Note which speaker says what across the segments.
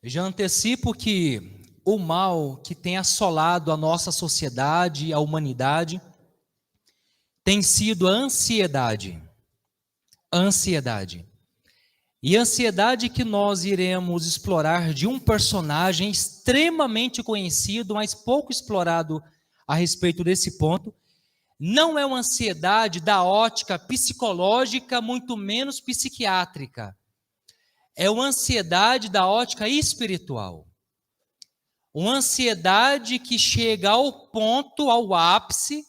Speaker 1: Já antecipo que o mal que tem assolado a nossa sociedade, a humanidade, tem sido a ansiedade. A ansiedade. E a ansiedade que nós iremos explorar de um personagem extremamente conhecido, mas pouco explorado a respeito desse ponto, não é uma ansiedade da ótica psicológica, muito menos psiquiátrica. É uma ansiedade da ótica espiritual. Uma ansiedade que chega ao ponto, ao ápice,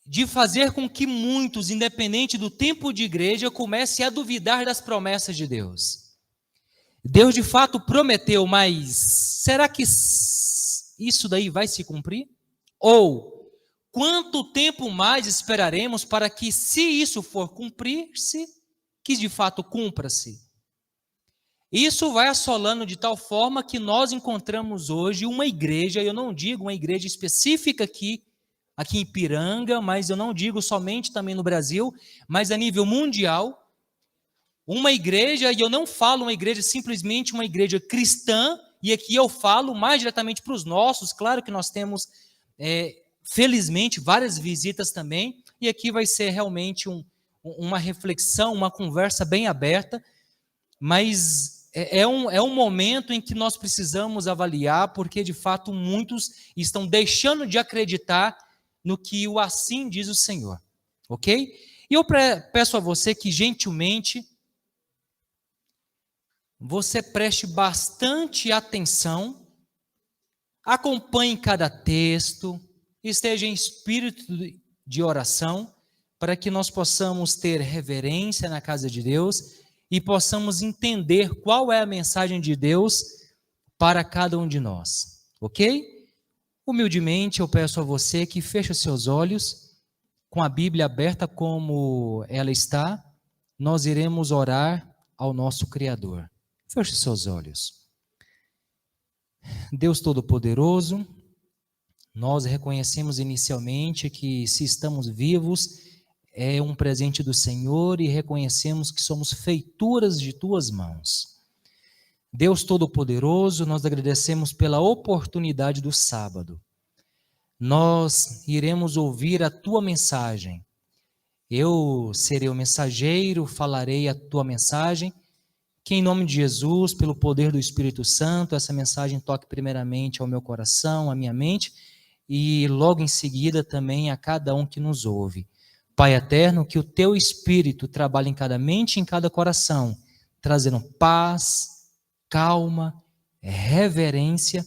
Speaker 1: de fazer com que muitos, independente do tempo de igreja, comecem a duvidar das promessas de Deus. Deus de fato prometeu, mas será que isso daí vai se cumprir? Ou quanto tempo mais esperaremos para que, se isso for cumprir-se, que de fato cumpra-se? Isso vai assolando de tal forma que nós encontramos hoje uma igreja, eu não digo uma igreja específica aqui em Ipiranga, mas eu não digo somente também no Brasil, mas a nível mundial, uma igreja, e eu não falo uma igreja simplesmente uma igreja cristã, e aqui eu falo mais diretamente para os nossos, claro que nós temos, felizmente, várias visitas também, e aqui vai ser realmente uma reflexão, uma conversa bem aberta, mas é um momento em que nós precisamos avaliar, porque de fato muitos estão deixando de acreditar no que o assim diz o Senhor, ok? E eu peço a você que gentilmente você preste bastante atenção, acompanhe cada texto, esteja em espírito de oração, para que nós possamos ter reverência na casa de Deus e possamos entender qual é a mensagem de Deus para cada um de nós, ok? Humildemente eu peço a você que feche os seus olhos, com a Bíblia aberta como ela está, nós iremos orar ao nosso Criador. Feche os seus olhos. Deus Todo-Poderoso, nós reconhecemos inicialmente que se estamos vivos, é um presente do Senhor e reconhecemos que somos feituras de Tuas mãos. Deus Todo-Poderoso, nós agradecemos pela oportunidade do sábado. Nós iremos ouvir a Tua mensagem. Eu serei o mensageiro, falarei a Tua mensagem, que em nome de Jesus, pelo poder do Espírito Santo, essa mensagem toque primeiramente ao meu coração, à minha mente, e logo em seguida também a cada um que nos ouve. Pai eterno, que o Teu Espírito trabalhe em cada mente e em cada coração, trazendo paz, calma, reverência,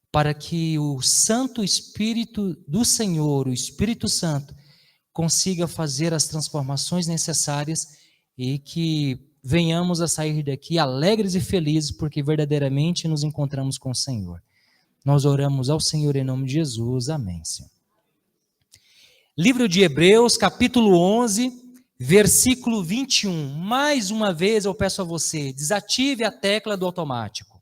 Speaker 1: para que o Santo Espírito do Senhor, o Espírito Santo, consiga fazer as transformações necessárias e que venhamos a sair daqui alegres e felizes, porque verdadeiramente nos encontramos com o Senhor. Nós oramos ao Senhor em nome de Jesus. Amém, Senhor. Livro de Hebreus, capítulo 11, versículo 21. Mais uma vez eu peço a você, desative a tecla do automático.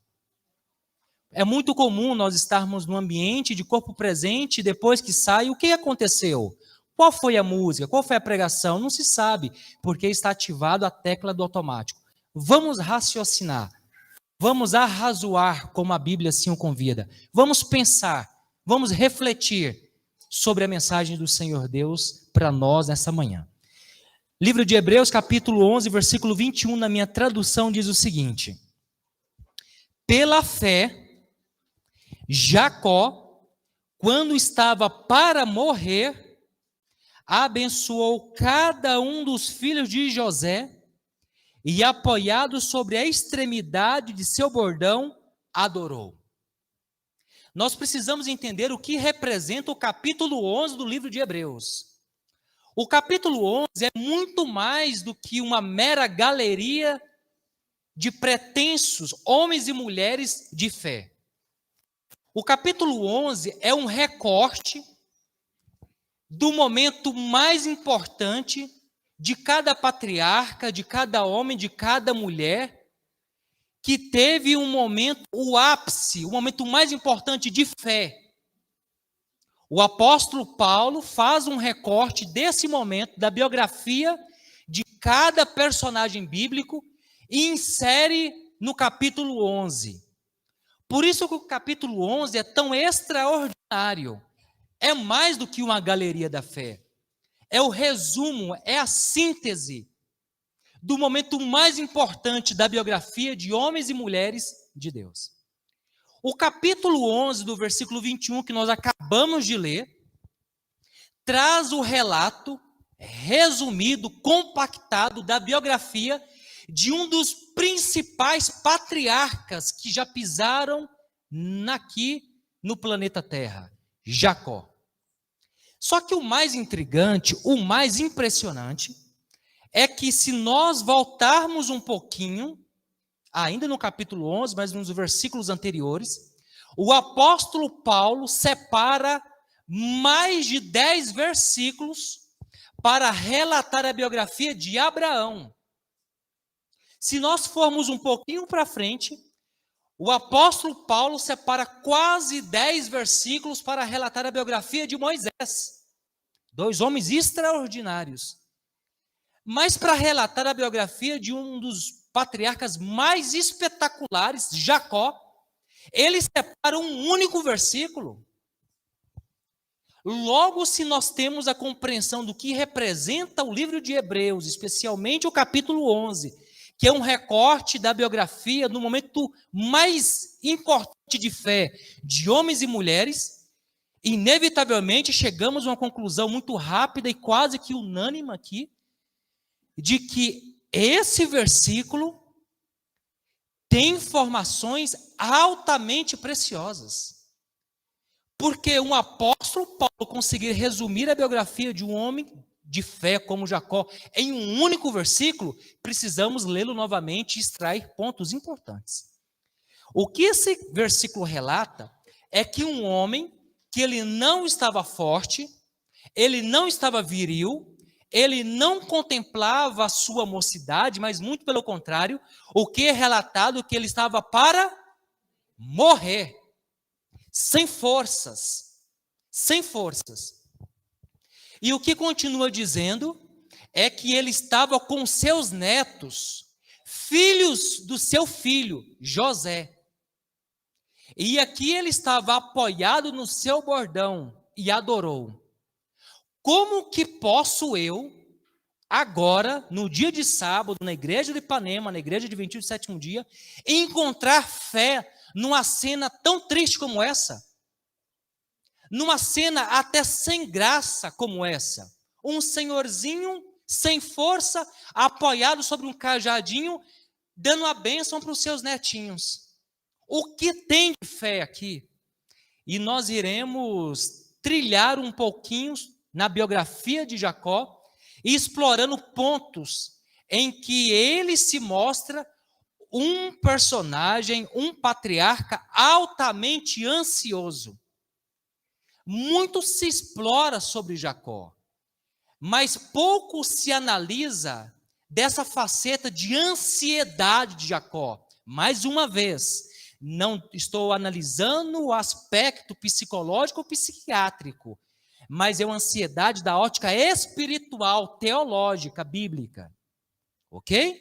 Speaker 1: É muito comum nós estarmos num ambiente de corpo presente e depois que sai, o que aconteceu? Qual foi a música? Qual foi a pregação? Não se sabe, porque está ativado a tecla do automático. Vamos raciocinar, vamos arrazoar, como a Bíblia assim o convida. Vamos pensar, vamos refletir sobre a mensagem do Senhor Deus para nós nessa manhã. Livro de Hebreus, capítulo 11, versículo 21, na minha tradução diz o seguinte: pela fé, Jacó, quando estava para morrer, abençoou cada um dos filhos de José e, apoiado sobre a extremidade de seu bordão, adorou. Nós precisamos entender o que representa o capítulo 11 do livro de Hebreus. O capítulo 11 é muito mais do que uma mera galeria de pretensos homens e mulheres de fé. O capítulo 11 é um recorte do momento mais importante de cada patriarca, de cada homem, de cada mulher, que teve um momento, o ápice, o momento mais importante de fé. O apóstolo Paulo faz um recorte desse momento, da biografia de cada personagem bíblico, e insere no capítulo 11. Por isso que o capítulo 11 é tão extraordinário. É mais do que uma galeria da fé. É o resumo, é a síntese do momento mais importante da biografia de homens e mulheres de Deus. O capítulo 11, do versículo 21, que nós acabamos de ler, traz o relato resumido, compactado da biografia de um dos principais patriarcas que já pisaram aqui no planeta Terra, Jacó. Só que o mais intrigante, o mais impressionante, é que se nós voltarmos um pouquinho, ainda no capítulo 11, mas nos versículos anteriores, o apóstolo Paulo separa mais de 10 versículos para relatar a biografia de Abraão. Se nós formos um pouquinho para frente, o apóstolo Paulo separa quase 10 versículos para relatar a biografia de Moisés. 2 homens extraordinários. Mas para relatar a biografia de um dos patriarcas mais espetaculares, Jacó, ele separa um único versículo. Logo, se nós temos a compreensão do que representa o livro de Hebreus, especialmente o capítulo 11, que é um recorte da biografia no momento mais importante de fé de homens e mulheres, inevitavelmente chegamos a uma conclusão muito rápida e quase que unânime aqui, de que esse versículo tem informações altamente preciosas. Porque um apóstolo Paulo conseguir resumir a biografia de um homem de fé como Jacó em um único versículo, precisamos lê-lo novamente e extrair pontos importantes. O que esse versículo relata é que um homem que ele não estava forte, ele não estava viril, ele não contemplava a sua mocidade, mas muito pelo contrário, o que é relatado é que ele estava para morrer, sem forças. E o que continua dizendo é que ele estava com seus netos, filhos do seu filho, José. E aqui ele estava apoiado no seu bordão e adorou. Como que posso eu, agora, no dia de sábado, na igreja de Ipanema, na igreja de Adventistas do Sétimo Dia, encontrar fé numa cena tão triste como essa? Numa cena até sem graça como essa? Um senhorzinho sem força, apoiado sobre um cajadinho, dando a bênção para os seus netinhos. O que tem de fé aqui? E nós iremos trilhar um pouquinho na biografia de Jacó, explorando pontos em que ele se mostra um personagem, um patriarca altamente ansioso. Muito se explora sobre Jacó, mas pouco se analisa dessa faceta de ansiedade de Jacó. Mais uma vez, não estou analisando o aspecto psicológico ou psiquiátrico, mas é uma ansiedade da ótica espiritual, teológica, bíblica. Ok?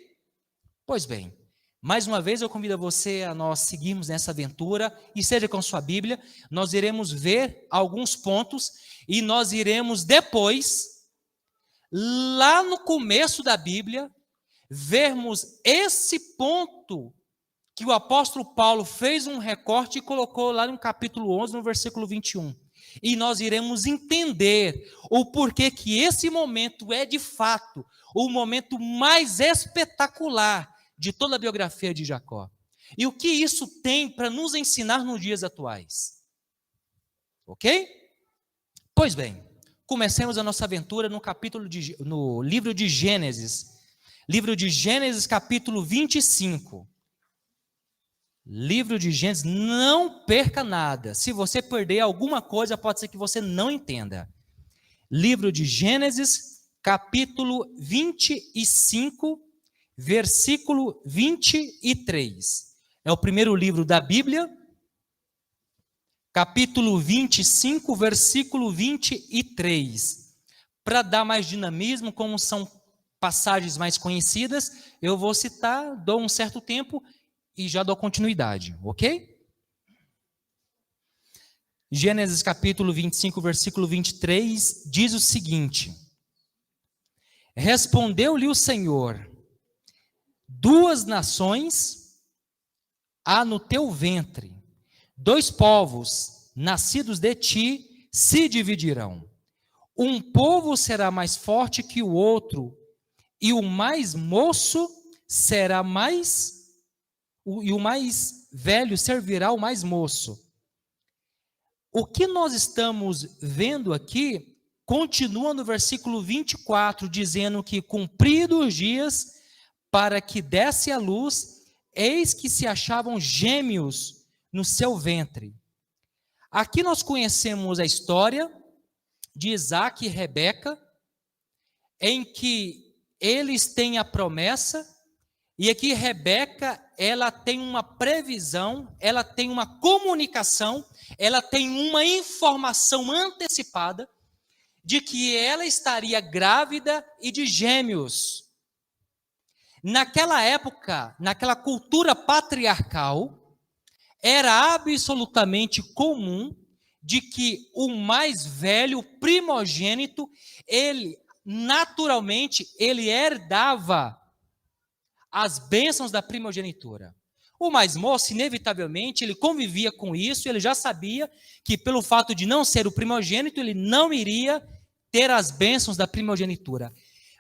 Speaker 1: Pois bem, mais uma vez eu convido você a nós seguirmos nessa aventura, e seja com sua Bíblia, nós iremos ver alguns pontos, e nós iremos depois, lá no começo da Bíblia, vermos esse ponto que o apóstolo Paulo fez um recorte e colocou lá no capítulo 11, no versículo 21. E nós iremos entender o porquê que esse momento é, de fato, o momento mais espetacular de toda a biografia de Jacó. E o que isso tem para nos ensinar nos dias atuais. Ok? Pois bem, comecemos a nossa aventura no livro de Gênesis. Livro de Gênesis, capítulo 25. Livro de Gênesis, não perca nada. Se você perder alguma coisa, pode ser que você não entenda. Livro de Gênesis, capítulo 25, versículo 23. É o primeiro livro da Bíblia, capítulo 25, versículo 23. Para dar mais dinamismo, como são passagens mais conhecidas, eu vou citar, dou um certo tempo, e já dou continuidade, ok? Gênesis capítulo 25, versículo 23, diz o seguinte: respondeu-lhe o Senhor: 2 nações há no teu ventre, 2 povos nascidos de ti se dividirão. Um povo será mais forte que o outro, e o mais moço será e o mais velho servirá ao mais moço. O que nós estamos vendo aqui continua no versículo 24, dizendo que cumpridos os dias para que desse a luz, eis que se achavam gêmeos no seu ventre. Aqui nós conhecemos a história de Isaac e Rebeca, em que eles têm a promessa, e aqui Rebeca, ela tem uma previsão, ela tem uma comunicação, ela tem uma informação antecipada de que ela estaria grávida e de gêmeos. Naquela época, naquela cultura patriarcal, era absolutamente comum de que o mais velho, o primogênito, ele naturalmente ele herdava as bênçãos da primogenitura. O mais moço, inevitavelmente, ele convivia com isso, ele já sabia que pelo fato de não ser o primogênito, ele não iria ter as bênçãos da primogenitura.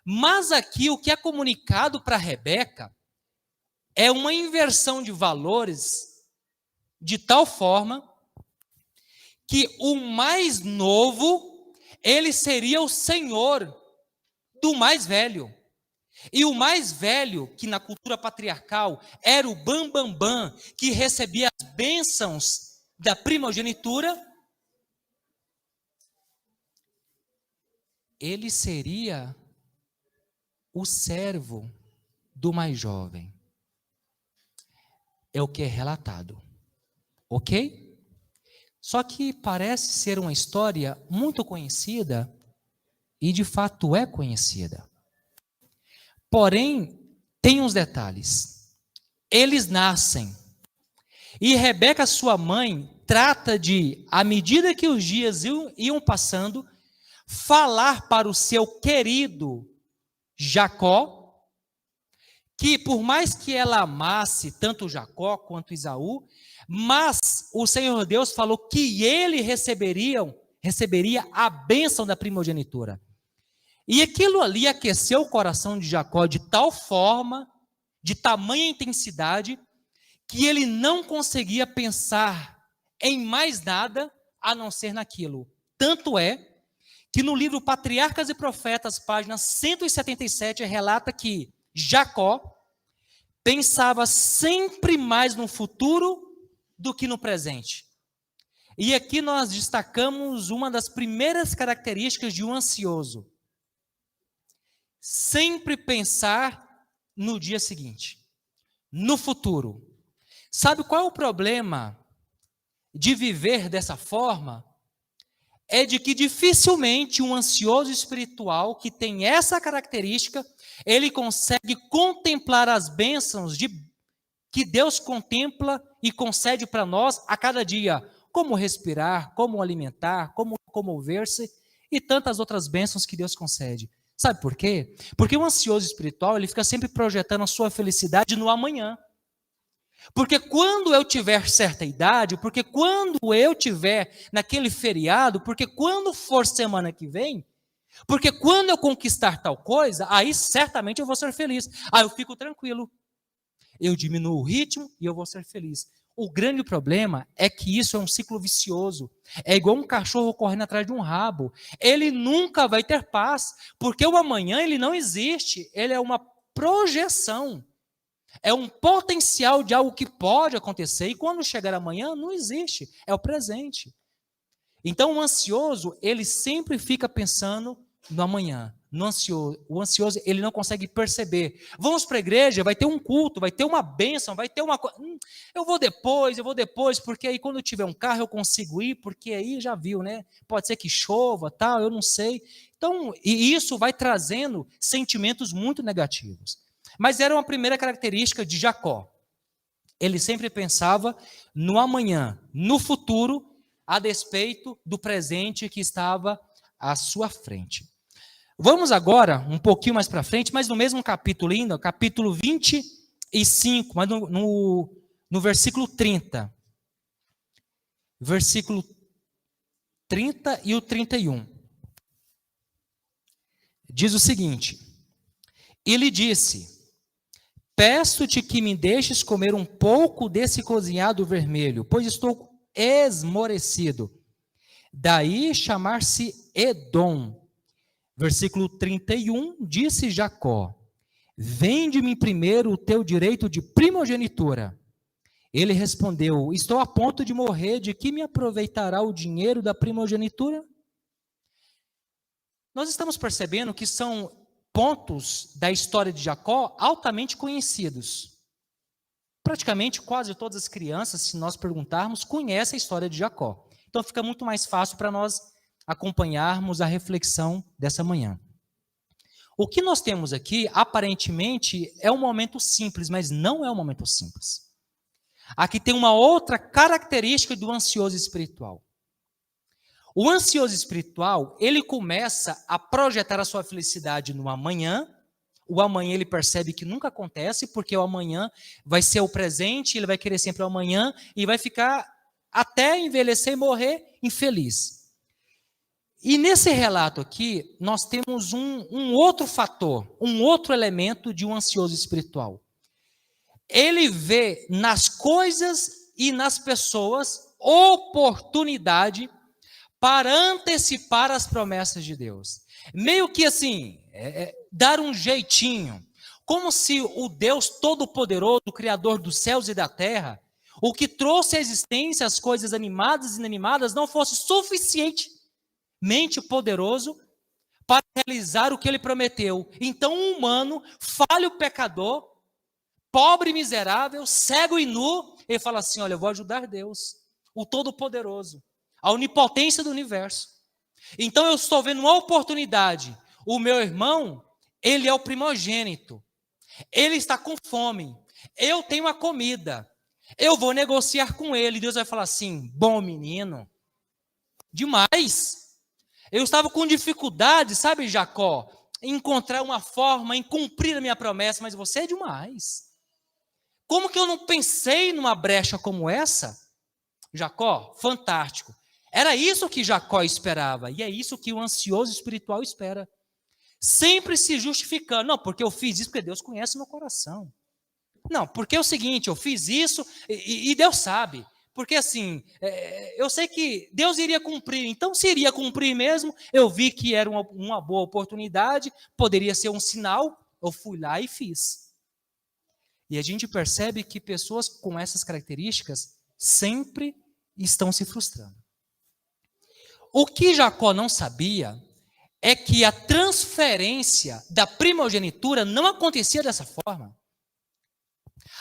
Speaker 1: Mas aqui o que é comunicado para Rebeca é uma inversão de valores de tal forma que o mais novo, ele seria o senhor do mais velho. E o mais velho, que na cultura patriarcal era o bambambam, que recebia as bênçãos da primogenitura, ele seria o servo do mais jovem. É o que é relatado, ok? Só que parece ser uma história muito conhecida, e de fato é conhecida. Porém, tem uns detalhes. Eles nascem. E Rebeca, sua mãe, trata de, à medida que os dias iam passando, falar para o seu querido Jacó, que por mais que ela amasse tanto Jacó quanto Esaú, mas o Senhor Deus falou que ele receberia a bênção da primogenitura. E aquilo ali aqueceu o coração de Jacó de tal forma, de tamanha intensidade, que ele não conseguia pensar em mais nada a não ser naquilo. Tanto é que no livro Patriarcas e Profetas, página 177, relata que Jacó pensava sempre mais no futuro do que no presente. E aqui nós destacamos uma das primeiras características de um ansioso. Sempre pensar no dia seguinte, no futuro. Sabe qual é o problema de viver dessa forma? É de que dificilmente um ansioso espiritual que tem essa característica, ele consegue contemplar as bênçãos que Deus contempla e concede para nós a cada dia. Como respirar, como alimentar, como locomover-se e tantas outras bênçãos que Deus concede. Sabe por quê? Porque o ansioso espiritual, ele fica sempre projetando a sua felicidade no amanhã. Porque quando eu tiver certa idade, porque quando eu tiver naquele feriado, porque quando for semana que vem, porque quando eu conquistar tal coisa, aí certamente eu vou ser feliz. Aí eu fico tranquilo. Eu diminuo o ritmo e eu vou ser feliz. O grande problema é que isso é um ciclo vicioso. É igual um cachorro correndo atrás de um rabo. Ele nunca vai ter paz, porque o amanhã ele não existe. Ele é uma projeção. É um potencial de algo que pode acontecer. E quando chegar amanhã, não existe. É o presente. Então, o ansioso, ele sempre fica pensando no amanhã. O ansioso, ele não consegue perceber. Vamos para a igreja, vai ter um culto, vai ter uma bênção, vai ter uma coisa. Eu vou depois, porque aí quando eu tiver um carro eu consigo ir, porque aí já viu, né? Pode ser que chova, tal, eu não sei. Então, e isso vai trazendo sentimentos muito negativos. Mas era uma primeira característica de Jacó. Ele sempre pensava no amanhã, no futuro, a despeito do presente que estava à sua frente. Vamos agora, um pouquinho mais para frente, mas no mesmo capítulo ainda, capítulo 25, mas no versículo 30. Versículo 30 e o 31. Diz o seguinte: e lhe disse: peço-te que me deixes comer um pouco desse cozinhado vermelho, pois estou esmorecido. Daí chamar-se Edom. Versículo 31, disse Jacó: vende-me primeiro o teu direito de primogenitura. Ele respondeu: estou a ponto de morrer, de que me aproveitará o dinheiro da primogenitura? Nós estamos percebendo que são pontos da história de Jacó altamente conhecidos. Praticamente quase todas as crianças, se nós perguntarmos, conhecem a história de Jacó. Então fica muito mais fácil para nós acompanharmos a reflexão dessa manhã. O que nós temos aqui, aparentemente, é um momento simples, mas não é um momento simples. Aqui tem uma outra característica do ansioso espiritual. O ansioso espiritual, ele começa a projetar a sua felicidade no amanhã. O amanhã ele percebe que nunca acontece, porque o amanhã vai ser o presente, ele vai querer sempre o amanhã e vai ficar até envelhecer e morrer infeliz. E nesse relato aqui, nós temos um outro fator, um outro elemento de um ansioso espiritual. Ele vê nas coisas e nas pessoas oportunidade para antecipar as promessas de Deus. Meio que assim, dar um jeitinho. Como se o Deus Todo-Poderoso, o Criador dos céus e da terra, o que trouxe à existência as coisas animadas e inanimadas, não fosse suficientemente poderoso para realizar o que ele prometeu. Então um humano, falho pecador, pobre e miserável, cego e nu, ele fala assim: olha, eu vou ajudar Deus, o Todo-Poderoso, a onipotência do universo. Então eu estou vendo uma oportunidade. O meu irmão, ele é o primogênito, ele está com fome, eu tenho a comida, eu vou negociar com ele. Deus vai falar assim: bom menino, demais. Eu estava com dificuldade, sabe, Jacó, em encontrar uma forma, em cumprir a minha promessa, mas você é demais. Como que eu não pensei numa brecha como essa? Jacó, fantástico. Era isso que Jacó esperava, e é isso que o ansioso espiritual espera. Sempre se justificando. Não, porque eu fiz isso, porque Deus conhece meu coração. Não, porque é o seguinte, eu fiz isso e Deus sabe. Porque assim, eu sei que Deus iria cumprir, então se iria cumprir mesmo, eu vi que era uma boa oportunidade, poderia ser um sinal, eu fui lá e fiz. E a gente percebe que pessoas com essas características sempre estão se frustrando. O que Jacó não sabia é que a transferência da primogenitura não acontecia dessa forma.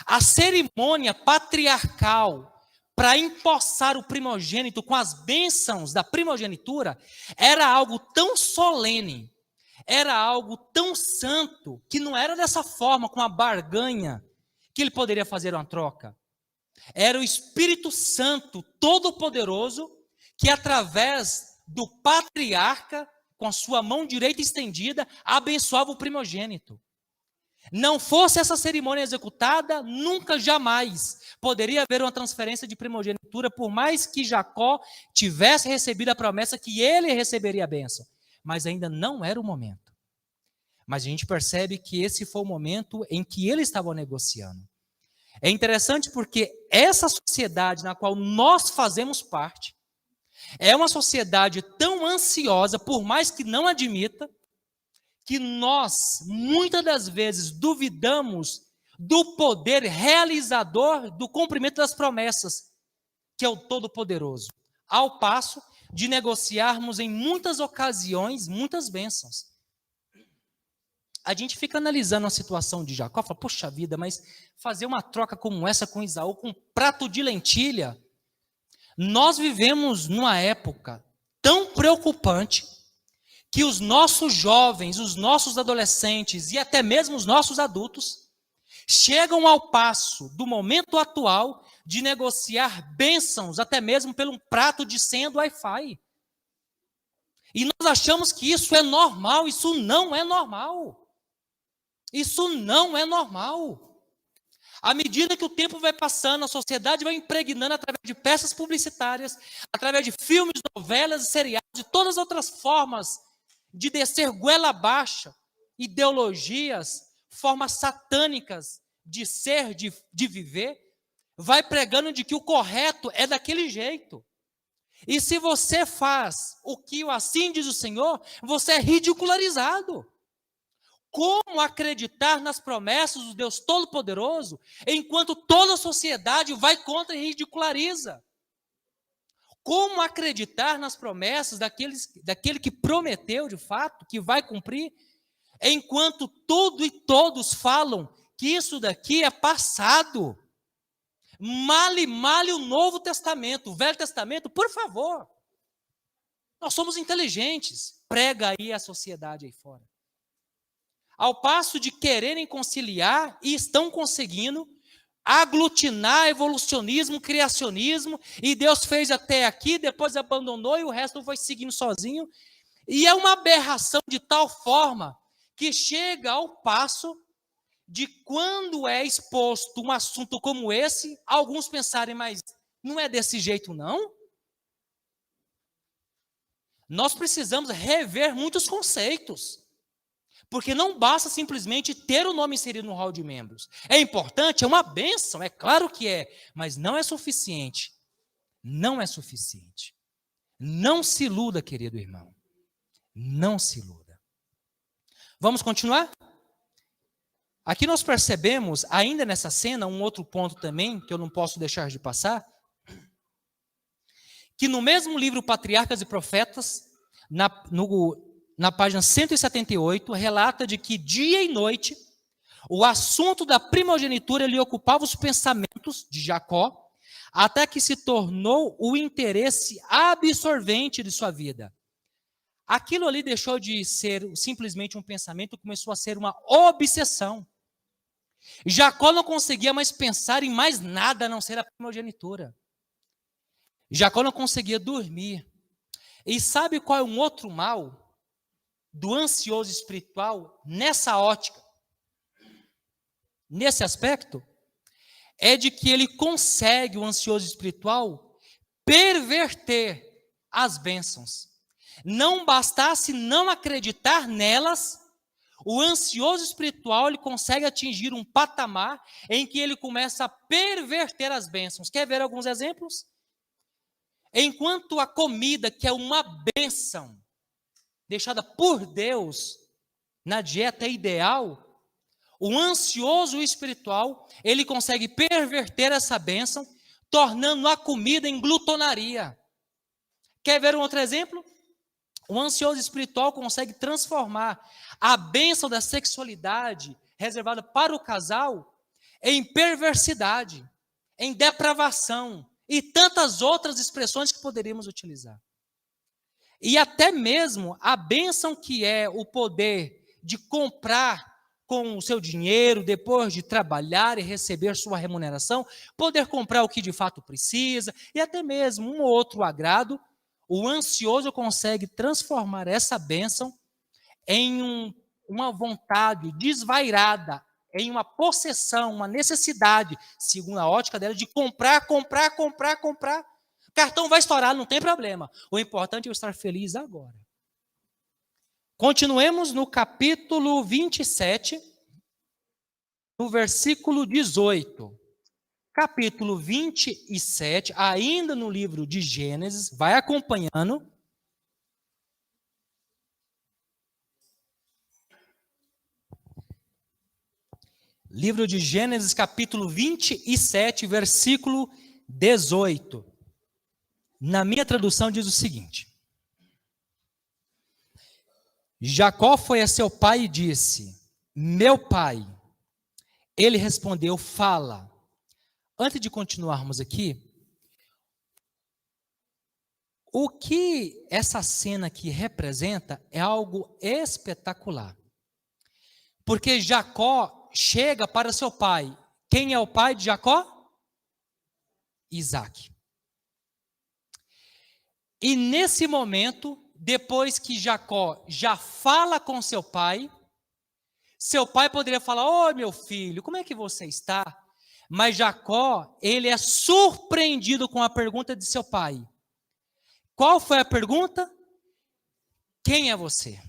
Speaker 1: A cerimônia patriarcal para empossar o primogênito com as bênçãos da primogenitura era algo tão solene, era algo tão santo, que não era dessa forma, com a barganha, que ele poderia fazer uma troca. Era o Espírito Santo Todo-Poderoso que, através do patriarca, com a sua mão direita estendida, abençoava o primogênito. Não fosse essa cerimônia executada, nunca, jamais poderia haver uma transferência de primogenitura, por mais que Jacó tivesse recebido a promessa que ele receberia a bênção. Mas ainda não era o momento. Mas a gente percebe que esse foi o momento em que eles estavam negociando. É interessante porque essa sociedade na qual nós fazemos parte é uma sociedade tão ansiosa, por mais que não admita, que nós, muitas das vezes, duvidamos do poder realizador do cumprimento das promessas, que é o Todo-Poderoso, ao passo de negociarmos em muitas ocasiões, muitas bênçãos. A gente fica analisando a situação de Jacó, fala, poxa vida, mas fazer uma troca como essa com Esaú, com um prato de lentilha, nós vivemos numa época tão preocupante, que os nossos jovens, os nossos adolescentes e até mesmo os nossos adultos chegam ao passo do momento atual de negociar bênçãos, até mesmo pelo prato de senha do Wi-Fi. E nós achamos que isso é normal. Isso não é normal. Isso não é normal. À medida que o tempo vai passando, a sociedade vai impregnando através de peças publicitárias, através de filmes, novelas, seriados, de todas as outras formas de descer goela abaixo, ideologias, formas satânicas de ser, de viver, vai pregando de que o correto é daquele jeito. E se você faz o que assim diz o Senhor, você é ridicularizado. Como acreditar nas promessas do Deus Todo-Poderoso, enquanto toda a sociedade vai contra e ridiculariza? Como acreditar nas promessas daquele que prometeu de fato, que vai cumprir, enquanto tudo e todos falam que isso daqui é passado? Male o Novo Testamento, o Velho Testamento, por favor. Nós somos inteligentes, prega aí a sociedade aí fora. Ao passo de quererem conciliar e estão conseguindo aglutinar evolucionismo, criacionismo, e Deus fez até aqui, depois abandonou e o resto foi seguindo sozinho. E é uma aberração de tal forma que chega ao passo de quando é exposto um assunto como esse, alguns pensarem, mas não é desse jeito não? Nós precisamos rever muitos conceitos. Porque não basta simplesmente ter o nome inserido no hall de membros. É importante, é uma bênção, é claro que é, mas não é suficiente. Não é suficiente. Não se iluda, querido irmão. Não se iluda. Vamos continuar? Aqui nós percebemos, ainda nessa cena, um outro ponto também, que eu não posso deixar de passar, que no mesmo livro Patriarcas e Profetas, na página 178, relata de que dia e noite, o assunto da primogenitura lhe ocupava os pensamentos de Jacó, até que se tornou o interesse absorvente de sua vida. Aquilo ali deixou de ser simplesmente um pensamento, começou a ser uma obsessão. Jacó não conseguia mais pensar em mais nada a não ser a primogenitura. Jacó não conseguia dormir. E sabe qual é um outro mal do ansioso espiritual nessa ótica, nesse aspecto? É de que ele consegue, o ansioso espiritual, perverter as bênçãos. Não bastasse não acreditar nelas, o ansioso espiritual ele consegue atingir um patamar em que ele começa a perverter as bênçãos. Quer ver alguns exemplos? Enquanto a comida, que é uma bênção, deixada por Deus na dieta ideal, o ansioso espiritual, ele consegue perverter essa bênção, tornando a comida em glutonaria. Quer ver um outro exemplo? O ansioso espiritual consegue transformar a bênção da sexualidade reservada para o casal em perversidade, em depravação e tantas outras expressões que poderíamos utilizar. E até mesmo a bênção que é o poder de comprar com o seu dinheiro, depois de trabalhar e receber sua remuneração, poder comprar o que de fato precisa, e até mesmo um ou outro agrado, o ansioso consegue transformar essa bênção em uma vontade desvairada, em uma possessão, uma necessidade, segundo a ótica dela, de comprar. Cartão vai estourar, não tem problema. O importante é eu estar feliz agora. Continuemos no capítulo 27, no versículo 18. Capítulo 27, ainda no livro de Gênesis, vai acompanhando. Livro de Gênesis, capítulo 27, versículo 18. Na minha tradução diz o seguinte: Jacó foi a seu pai e disse: meu pai. Ele respondeu: fala. Antes de continuarmos aqui, o que essa cena aqui representa é algo espetacular. Porque Jacó, chega para seu pai. Quem é o pai de Jacó? Isaac. E nesse momento, depois que Jacó já fala com seu pai poderia falar: "Ô, meu filho, como é que você está?" Mas Jacó, ele é surpreendido com a pergunta de seu pai. Qual foi a pergunta? Quem é você?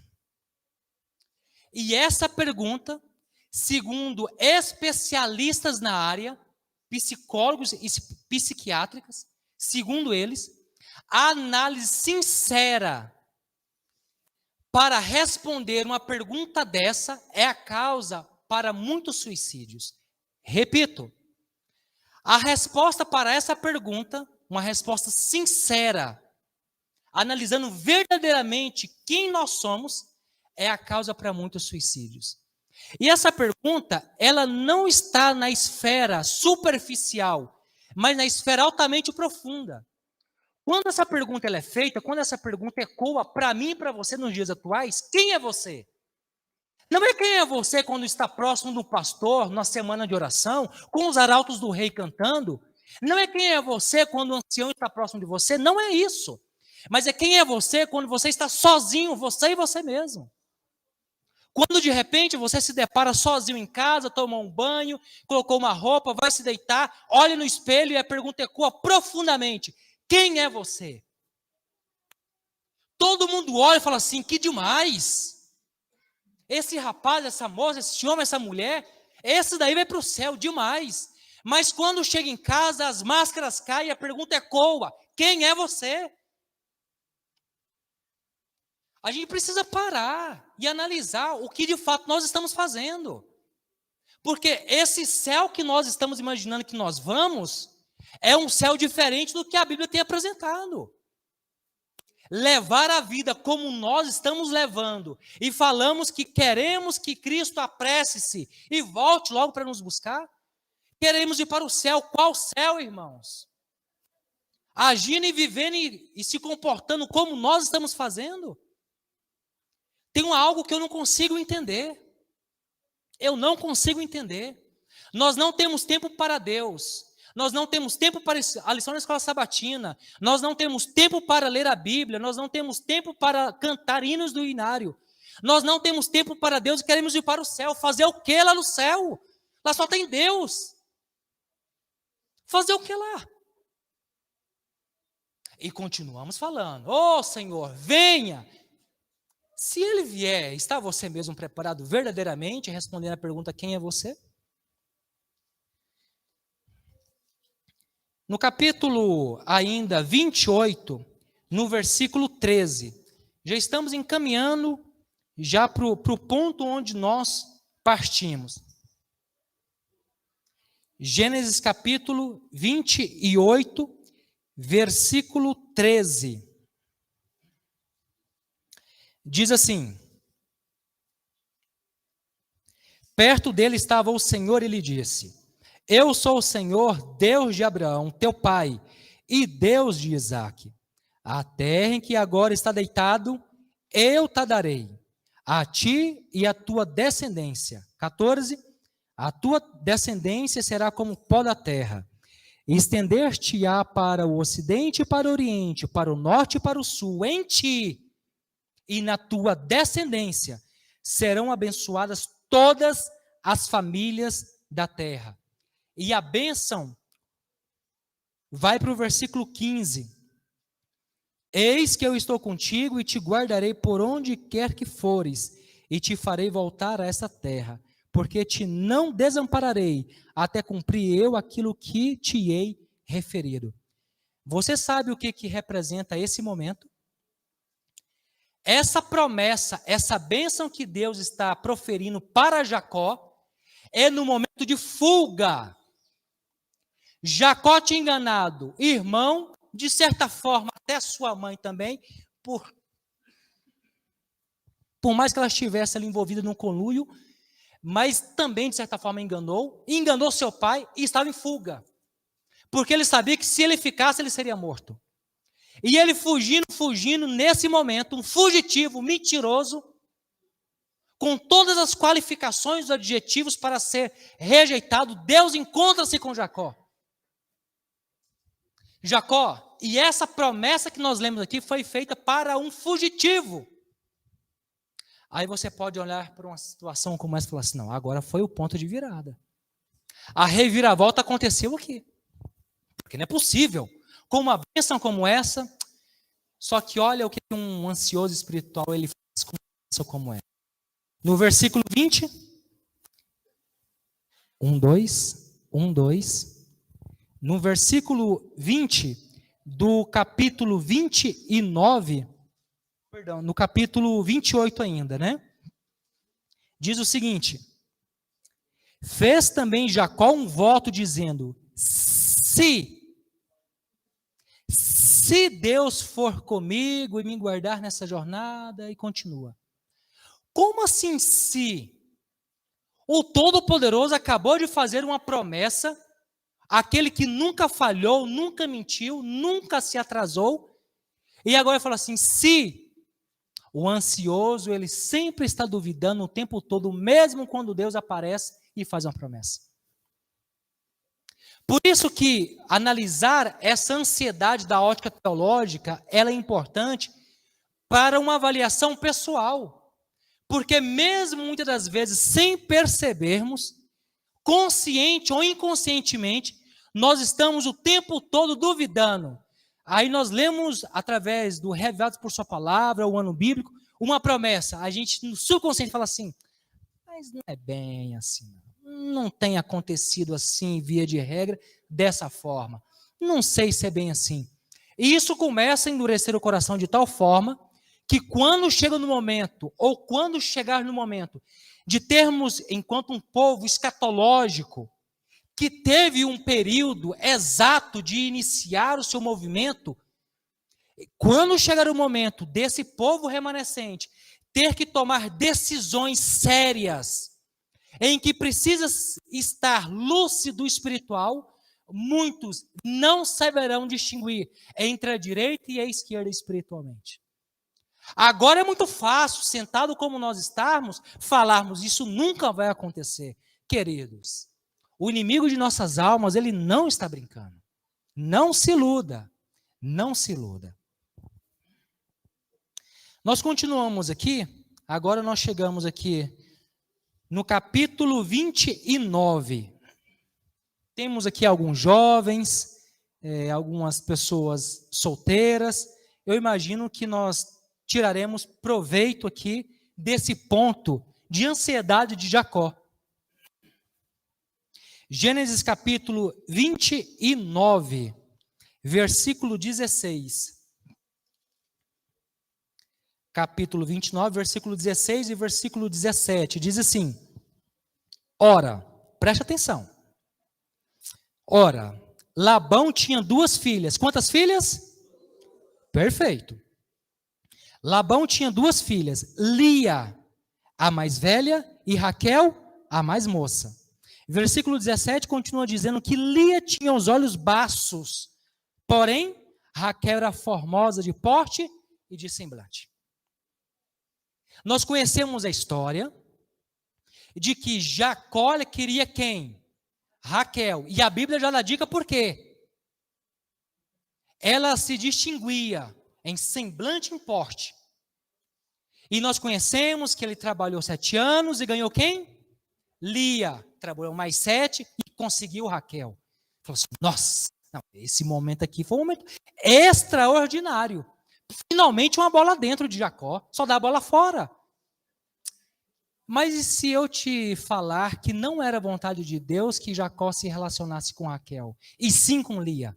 Speaker 1: E essa pergunta, segundo especialistas na área, psicólogos e psiquiátricas, segundo eles, a análise sincera para responder uma pergunta dessa é a causa para muitos suicídios. Repito, a resposta para essa pergunta, uma resposta sincera, analisando verdadeiramente quem nós somos, é a causa para muitos suicídios. E essa pergunta, ela não está na esfera superficial, mas na esfera altamente profunda. Quando essa pergunta ela é feita, quando essa pergunta ecoa para mim e para você nos dias atuais, quem é você? Não é quem é você quando está próximo do pastor, na semana de oração, com os arautos do rei cantando. Não é quem é você quando o ancião está próximo de você, não é isso. Mas é quem é você quando você está sozinho, você e você mesmo. Quando de repente você se depara sozinho em casa, tomou um banho, colocou uma roupa, vai se deitar, olha no espelho e a pergunta ecoa profundamente: quem é você? Todo mundo olha e fala assim: que demais! Esse rapaz, essa moça, esse homem, essa mulher, esse daí vai para o céu, demais. Mas quando chega em casa, as máscaras caem e a pergunta ecoa: quem é você? A gente precisa parar e analisar o que de fato nós estamos fazendo. Porque esse céu que nós estamos imaginando que nós vamos, é um céu diferente do que a Bíblia tem apresentado. Levar a vida como nós estamos levando e falamos que queremos que Cristo apresse-se e volte logo para nos buscar, queremos ir para o céu. Qual céu, irmãos? Agindo e vivendo e se comportando como nós estamos fazendo? Tem algo que eu não consigo entender. Eu não consigo entender. Nós não temos tempo para Deus. Nós não temos tempo para a lição da escola sabatina. Nós não temos tempo para ler a Bíblia. Nós não temos tempo para cantar hinos do inário. Nós não temos tempo para Deus e queremos ir para o céu. Fazer o que lá no céu? Lá só tem Deus. Fazer o que lá? E continuamos falando: ô Senhor, venha. Se Ele vier, está você mesmo preparado verdadeiramente respondendo a pergunta: quem é você? No capítulo ainda 28, no versículo 13, já estamos encaminhando já para o ponto onde nós partimos. Gênesis capítulo 28, versículo 13. Diz assim: perto dele estava o Senhor e lhe disse: eu sou o Senhor, Deus de Abraão, teu pai, e Deus de Isaque. A terra em que agora está deitado, eu te darei, a ti e a tua descendência. 14. A tua descendência será como o pó da terra. Estender-te-á para o ocidente e para o oriente, para o norte e para o sul. Em ti e na tua descendência serão abençoadas todas as famílias da terra. E a bênção vai para o versículo 15. Eis que eu estou contigo e te guardarei por onde quer que fores, e te farei voltar a esta terra, porque te não desampararei, até cumprir eu aquilo que te hei referido. Você sabe o que representa esse momento? Essa promessa, essa bênção que Deus está proferindo para Jacó, é no momento de fuga. Jacó tinha enganado irmão, de certa forma até sua mãe também, por mais que ela estivesse ali envolvida num conluio, mas também de certa forma enganou seu pai e estava em fuga. Porque ele sabia que se ele ficasse, ele seria morto. E ele fugindo, nesse momento, um fugitivo, mentiroso, com todas as qualificações, os adjetivos para ser rejeitado, Deus encontra-se com Jacó. Jacó, e essa promessa que nós lemos aqui foi feita para um fugitivo. Aí você pode olhar para uma situação como essa e falar assim, não, agora foi o ponto de virada. A reviravolta aconteceu aqui. Porque não é possível, com uma bênção como essa, só que olha o que um ansioso espiritual ele faz com uma bênção como essa. No versículo 20, 2. No versículo 20 do capítulo 29, perdão, no capítulo 28 ainda, né? Diz o seguinte: fez também Jacó um voto dizendo, se Deus for comigo e me guardar nessa jornada, e continua. Como assim se? O Todo-Poderoso acabou de fazer uma promessa, aquele que nunca falhou, nunca mentiu, nunca se atrasou, e agora ele fala assim, se o ansioso, ele sempre está duvidando o tempo todo, mesmo quando Deus aparece e faz uma promessa. Por isso que analisar essa ansiedade da ótica teológica, ela é importante para uma avaliação pessoal. Porque mesmo muitas das vezes, sem percebermos, consciente ou inconscientemente, nós estamos o tempo todo duvidando. Aí nós lemos, através do Revelados por Sua Palavra, o ano bíblico, uma promessa. A gente, no subconsciente, fala assim, mas não é bem assim. Não tem acontecido assim, via de regra, dessa forma. Não sei se é bem assim. E isso começa a endurecer o coração de tal forma que quando chega no momento, ou quando chegar no momento, de termos, enquanto um povo escatológico, que teve um período exato de iniciar o seu movimento, quando chegar o momento desse povo remanescente ter que tomar decisões sérias, em que precisa estar lúcido espiritual, muitos não saberão distinguir entre a direita e a esquerda espiritualmente. Agora é muito fácil, sentado como nós estamos, falarmos, isso nunca vai acontecer. Queridos, o inimigo de nossas almas, ele não está brincando. Não se iluda, não se iluda. Nós continuamos aqui, agora nós chegamos aqui no capítulo 29. Temos aqui alguns jovens, algumas pessoas solteiras. Eu imagino que nós tiraremos proveito aqui desse ponto de ansiedade de Jacó. Gênesis capítulo 29, versículo 16. Capítulo 29, versículo 16 e versículo 17. Diz assim, ora, preste atenção. Ora, Labão tinha 2 filhas. Quantas filhas? Perfeito. Labão tinha 2 filhas, Lia, a mais velha, e Raquel, a mais moça. Versículo 17 continua dizendo que Lia tinha os olhos baços, porém, Raquel era formosa de porte e de semblante. Nós conhecemos a história de que Jacó queria quem? Raquel. E a Bíblia já dá dica por quê. Ela se distinguia em semblante e em porte. E nós conhecemos que ele trabalhou 7 anos e ganhou quem? Lia. Trabalhou mais 7 e conseguiu Raquel. Falou assim, nossa, não, esse momento aqui foi um momento extraordinário. Finalmente uma bola dentro de Jacó, só dá a bola fora. Mas e se eu te falar que não era vontade de Deus que Jacó se relacionasse com Raquel, e sim com Lia?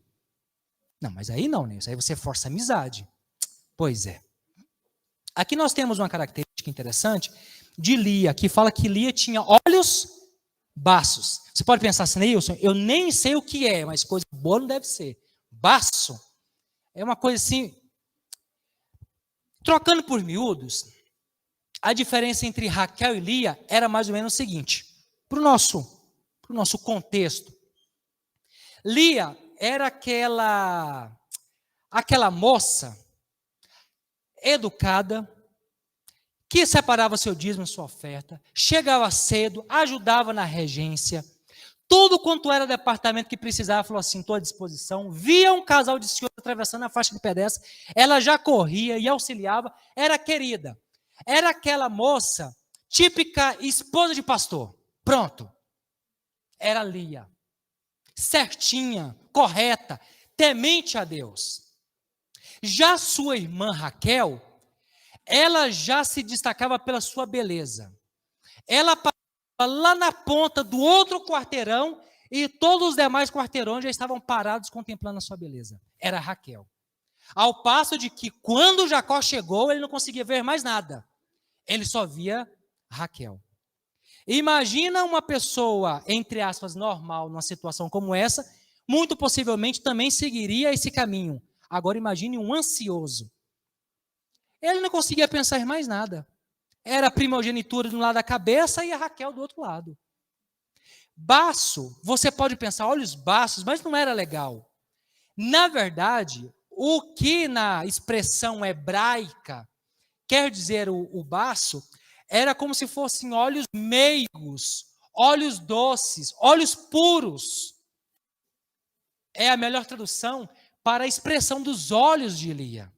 Speaker 1: Não, mas aí não, né? Isso aí você força a amizade. Pois é. Aqui nós temos uma característica interessante de Lia, que fala que Lia tinha olhos baços. Você pode pensar assim, Neilson, eu nem sei o que é, mas coisa boa não deve ser. Baço é uma coisa assim, trocando por miúdos, a diferença entre Raquel e Lia era mais ou menos o seguinte, para o nosso contexto. Lia era aquela moça educada, que separava seu dízimo e sua oferta, chegava cedo, ajudava na regência, tudo quanto era departamento que precisava, falou assim, estou à disposição. Via um casal de senhores atravessando a faixa de pedestre, ela já corria e auxiliava, era querida. Era aquela moça, típica esposa de pastor. Pronto. Era Lia. Certinha, correta, temente a Deus. Já sua irmã Raquel, ela já se destacava pela sua beleza. Ela passava lá na ponta do outro quarteirão e todos os demais quarteirões já estavam parados contemplando a sua beleza. Era Raquel. Ao passo de que quando Jacó chegou, ele não conseguia ver mais nada. Ele só via Raquel. Imagina uma pessoa, entre aspas, normal, numa situação como essa, muito possivelmente também seguiria esse caminho. Agora imagine um ansioso. Ele não conseguia pensar em mais nada. Era a primogenitura de um lado da cabeça e a Raquel do outro lado. Baço, você pode pensar, olha os baços, mas não era legal. Na verdade, o que na expressão hebraica quer dizer o baço, era como se fossem olhos meigos, olhos doces, olhos puros. É a melhor tradução para a expressão dos olhos de Lia.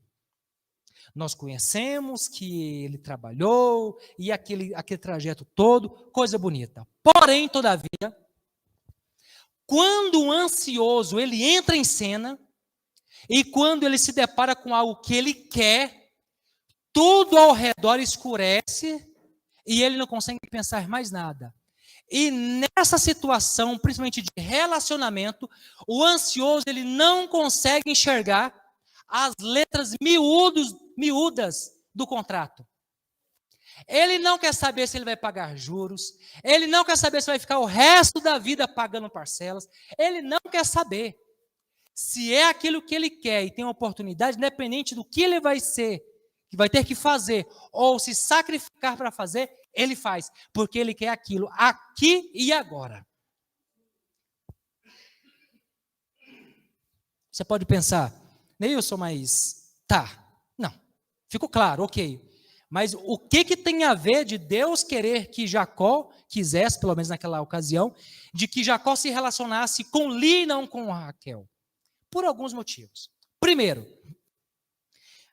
Speaker 1: Nós conhecemos que ele trabalhou e aquele trajeto todo, coisa bonita. Porém, todavia, quando o ansioso ele entra em cena e quando ele se depara com algo que ele quer, tudo ao redor escurece e ele não consegue pensar mais nada. E nessa situação, principalmente de relacionamento, o ansioso ele não consegue enxergar as letras miúdas do contrato. Ele não quer saber se ele vai pagar juros, ele não quer saber se vai ficar o resto da vida pagando parcelas, ele não quer saber se é aquilo que ele quer e tem uma oportunidade, independente do que ele vai ser, que vai ter que fazer, ou se sacrificar para fazer, ele faz, porque ele quer aquilo aqui e agora. Você pode pensar, Neilson, mas não, ficou claro, ok. Mas o que tem a ver de Deus querer que Jacó quisesse, pelo menos naquela ocasião, de que Jacó se relacionasse com Lia e não com Raquel? Por alguns motivos. Primeiro,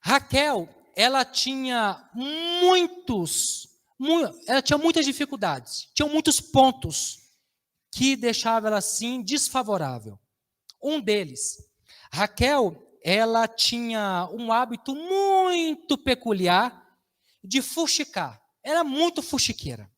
Speaker 1: Raquel, ela tinha muitas dificuldades, tinha muitos pontos que deixavam ela assim desfavorável. Um deles, Raquel, ela tinha um hábito muito peculiar de fuxicar. Era muito fuxiqueira.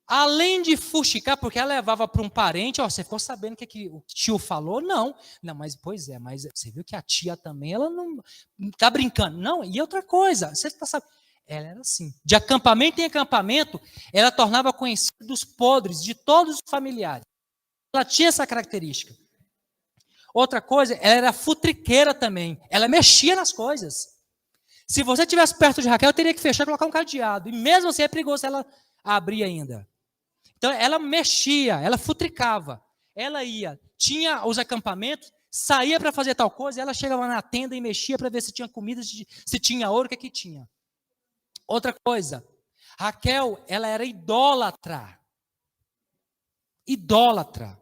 Speaker 1: Além de fuxicar, porque ela levava para um parente, você ficou sabendo o que o tio falou? Não, mas pois é, mas você viu que a tia também, ela não está brincando. Não, e outra coisa, você está sabendo, ela era assim, de acampamento em acampamento, ela tornava conhecidos os podres de todos os familiares. Ela tinha essa característica. Outra coisa, ela era futriqueira também. Ela mexia nas coisas. Se você estivesse perto de Raquel, teria que fechar e colocar um cadeado. E mesmo assim é perigoso ela abrir ainda. Então ela mexia, ela futricava. Ela tinha os acampamentos, saía para fazer tal coisa, ela chegava na tenda e mexia para ver se tinha comida, se tinha ouro, o que tinha. Outra coisa, Raquel, ela era idólatra. Idólatra.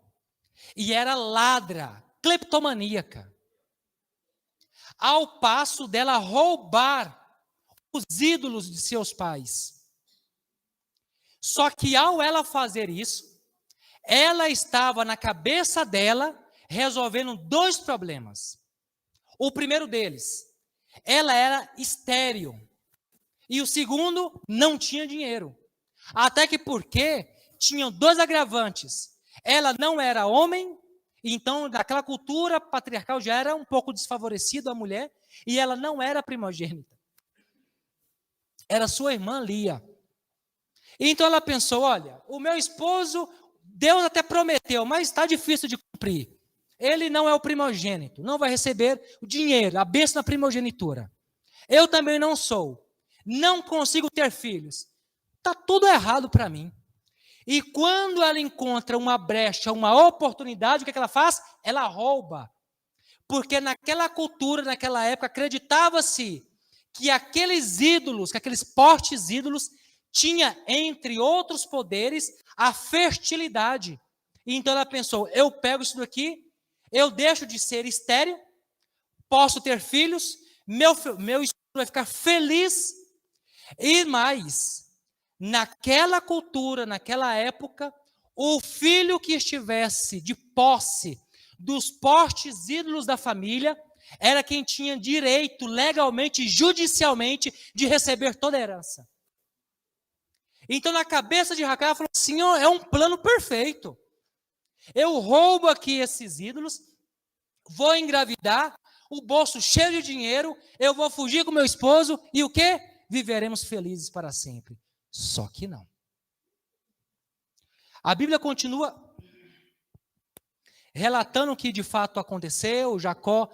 Speaker 1: E era ladra, cleptomaníaca. Ao passo dela roubar os ídolos de seus pais. Só que ao ela fazer isso, ela estava na cabeça dela resolvendo dois problemas. O primeiro deles, ela era estéril. E o segundo, não tinha dinheiro. Até que porque tinham dois agravantes. Ela não era homem, então daquela cultura patriarcal já era um pouco desfavorecido a mulher, e ela não era primogênita. Era sua irmã Lia. Então ela pensou, olha, o meu esposo, Deus até prometeu, mas está difícil de cumprir. Ele não é o primogênito, não vai receber o dinheiro, a bênção da primogenitura. Eu também não sou, não consigo ter filhos. Está tudo errado para mim. E quando ela encontra uma brecha, uma oportunidade, o que ela faz? Ela rouba. Porque naquela cultura, naquela época, acreditava-se que aqueles ídolos, que aqueles postes ídolos, tinha, entre outros poderes, a fertilidade. Então ela pensou, eu pego isso daqui, eu deixo de ser estéril, posso ter filhos, meu esposo vai ficar feliz. E mais, naquela cultura, naquela época, o filho que estivesse de posse dos postes ídolos da família era quem tinha direito legalmente, judicialmente, de receber toda a herança. Então, na cabeça de Raquel, ela falou assim, oh, é um plano perfeito. Eu roubo aqui esses ídolos, vou engravidar, o bolso cheio de dinheiro, eu vou fugir com meu esposo, e o quê? Viveremos felizes para sempre. Só que não. A Bíblia continua relatando o que de fato aconteceu, Jacó